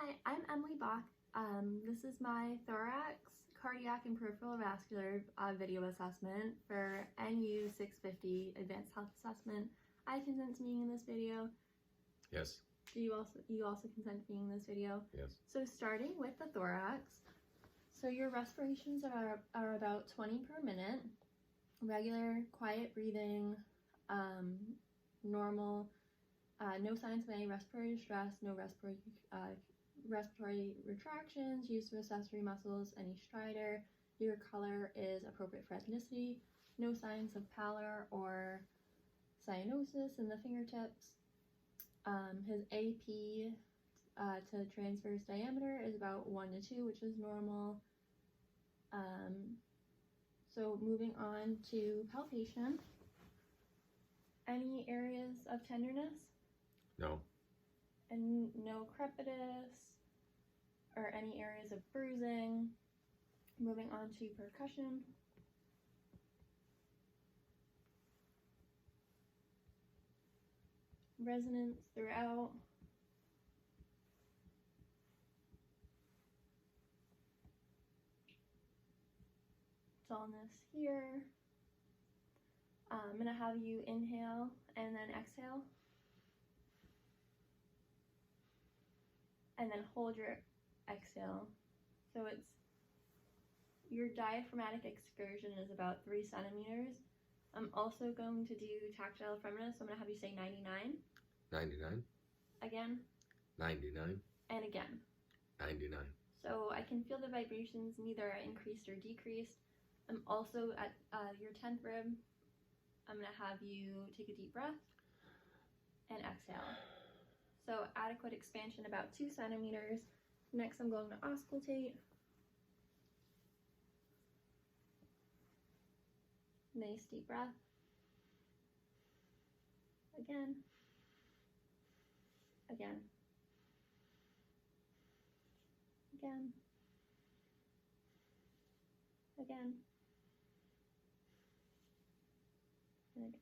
Hi, I'm Emily Bach. This is my thorax, cardiac, and peripheral vascular video assessment for NU650 Advanced Health Assessment. I consent to being in this video. Yes. Do you also consent to being in this video? Yes. So starting with the thorax, so your respirations are about 20 per minute, regular, quiet breathing, normal, no signs of any respiratory distress, no respiratory retractions, use of accessory muscles, any stridor. Your color is appropriate for ethnicity, no signs of pallor or cyanosis in the fingertips. His AP to transverse diameter is about 1 to 2, which is normal. So moving on to palpation. Any areas of tenderness? No. And no crepitus or any areas of bruising. Moving on to percussion. Resonance throughout. Dullness here. I'm going to have you inhale and then exhale. And then hold your exhale. So it's, your diaphragmatic excursion is about 3 centimeters. I'm also going to do tactile ephemeris, so I'm going to have you say 99. 99. Again. 99. And again. 99. So I can feel the vibrations neither increased or decreased. I'm also at your 10th rib. I'm going to have you take a deep breath and exhale. So adequate expansion about 2 centimeters. Next I'm going to auscultate. Nice deep breath. Again. Again. Again. Again. And again.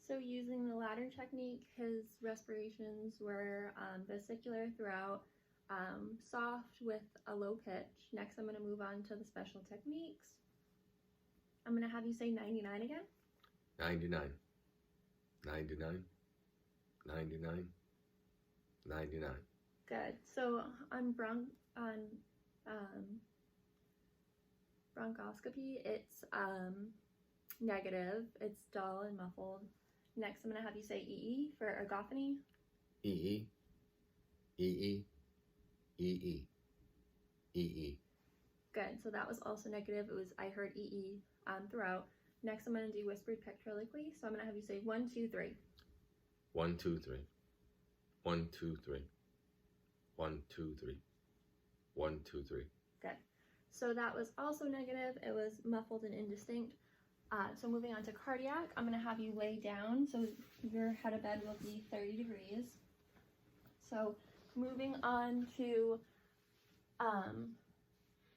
So using the latter technique, his respirations were vesicular throughout, soft with a low pitch. Next I'm going to move on to the special techniques. I'm going to have you say 99 again. 99. 99. 99. 99. Good. So on bronchoscopy, it's negative. It's dull and muffled. Next, I'm going to have you say EE for ergophony. EE. EE. EE. EE. Good. So that was also negative. It was, I heard EE throughout. Next, I'm going to do whispered pectoraliquy. So I'm going to have you say 1, 2, 3. 1, 2, 3. 1, 2, 3. 1, 2, 3. 1, 2, 3. Good. So that was also negative. It was muffled and indistinct. So moving on to cardiac, I'm going to have you lay down. So your head of bed will be 30 degrees. So moving on to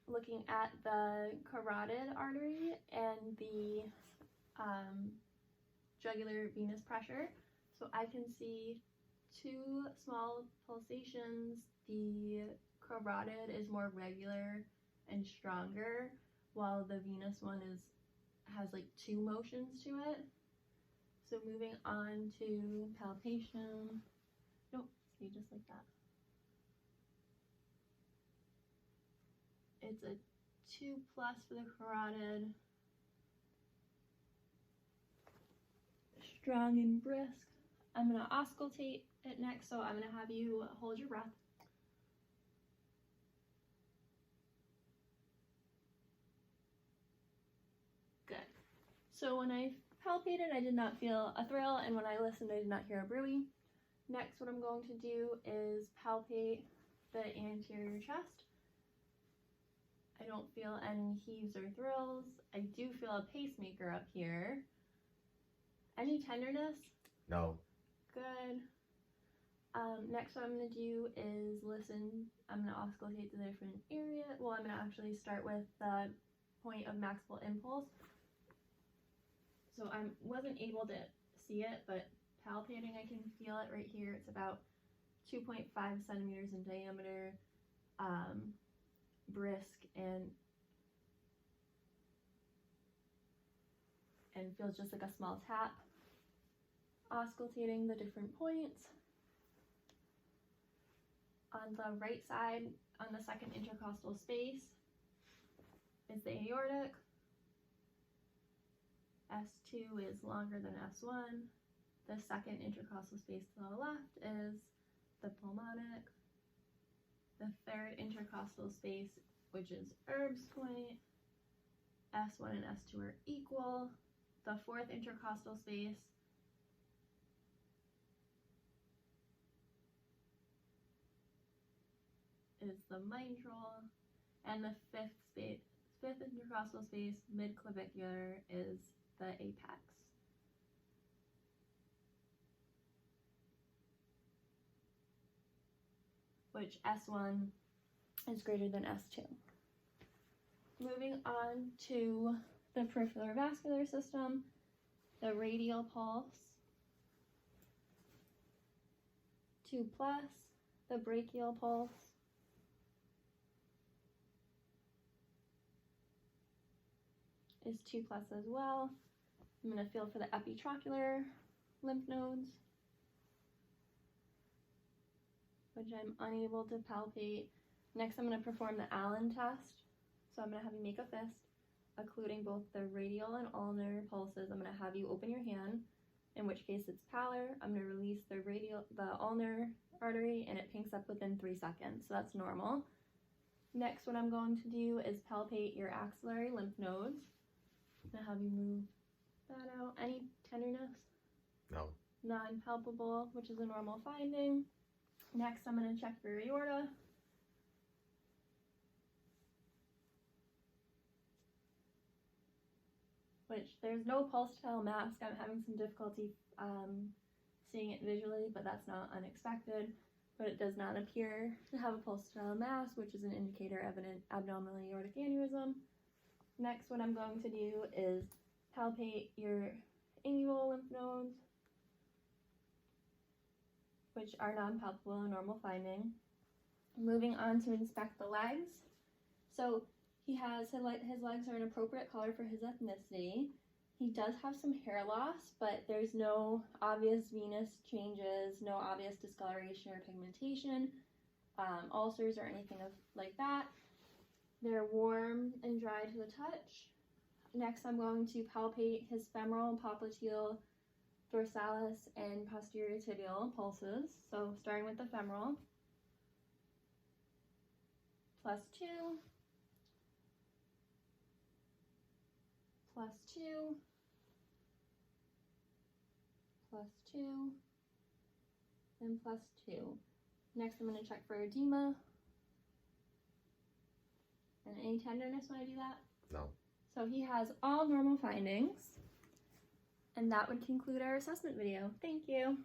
looking at the carotid artery and the jugular venous pressure. So I can see 2 small pulsations. The carotid is more regular and stronger, while the venous one has like 2 motions to it. So moving on to palpation. Nope, see, just like that. It's a 2+ for the carotid. Strong and brisk. I'm going to auscultate it next, so I'm going to have you hold your breath. Good. So when I palpated, I did not feel a thrill, and when I listened, I did not hear a bruit. Next, what I'm going to do is palpate the anterior chest. I don't feel any heaves or thrills. I do feel a pacemaker up here. Any tenderness? No. Good. Next what I'm going to do is listen. I'm going to auscultate the different area. Well, I'm going to actually start with the point of maximal impulse. So I wasn't able to see it, but palpating, I can feel it right here. It's about 2.5 centimeters in diameter, brisk, and feels just like a small tap, auscultating the different points. On the right side, on the second intercostal space, is the aortic. S2 is longer than S1. The second intercostal space to the left is the pulmonic. The third intercostal space, which is Erb's point, S1 and S2 are equal. The fourth intercostal space is the mitral, and the fifth intercostal space, midclavicular, is the apex. Which S1 is greater than S2. Moving on to the peripheral vascular system, the radial pulse, 2+, the brachial pulse, is 2+ as well. I'm going to feel for the epitrocular lymph nodes, which I'm unable to palpate. Next, I'm going to perform the Allen test. So I'm going to have you make a fist, occluding both the radial and ulnar pulses. I'm going to have you open your hand, in which case it's pallor. I'm going to release the ulnar artery, and it pinks up within 3 seconds. So that's normal. Next, what I'm going to do is palpate your axillary lymph nodes. I'm going to have you move that out. Any tenderness? No. Non-palpable, which is a normal finding. Next, I'm going to check for aorta. Which there's no pulsatile mask. I'm having some difficulty seeing it visually, but that's not unexpected. But it does not appear to have a pulsatile mass, which is an indicator of an abdominal aortic aneurysm. Next, what I'm going to do is palpate your inguinal lymph nodes, which are non-palpable, a normal finding. Moving on to inspect the legs. So his legs are an appropriate color for his ethnicity. He does have some hair loss, but there's no obvious venous changes, no obvious discoloration or pigmentation, ulcers or anything like that. They're warm and dry to the touch. Next, I'm going to palpate his femoral and popliteal, dorsalis, and posterior tibial pulses. So starting with the femoral, +2, +2, +2, and +2. Next, I'm going to check for edema. And any tenderness when I do that? No. So he has all normal findings. And that would conclude our assessment video. Thank you.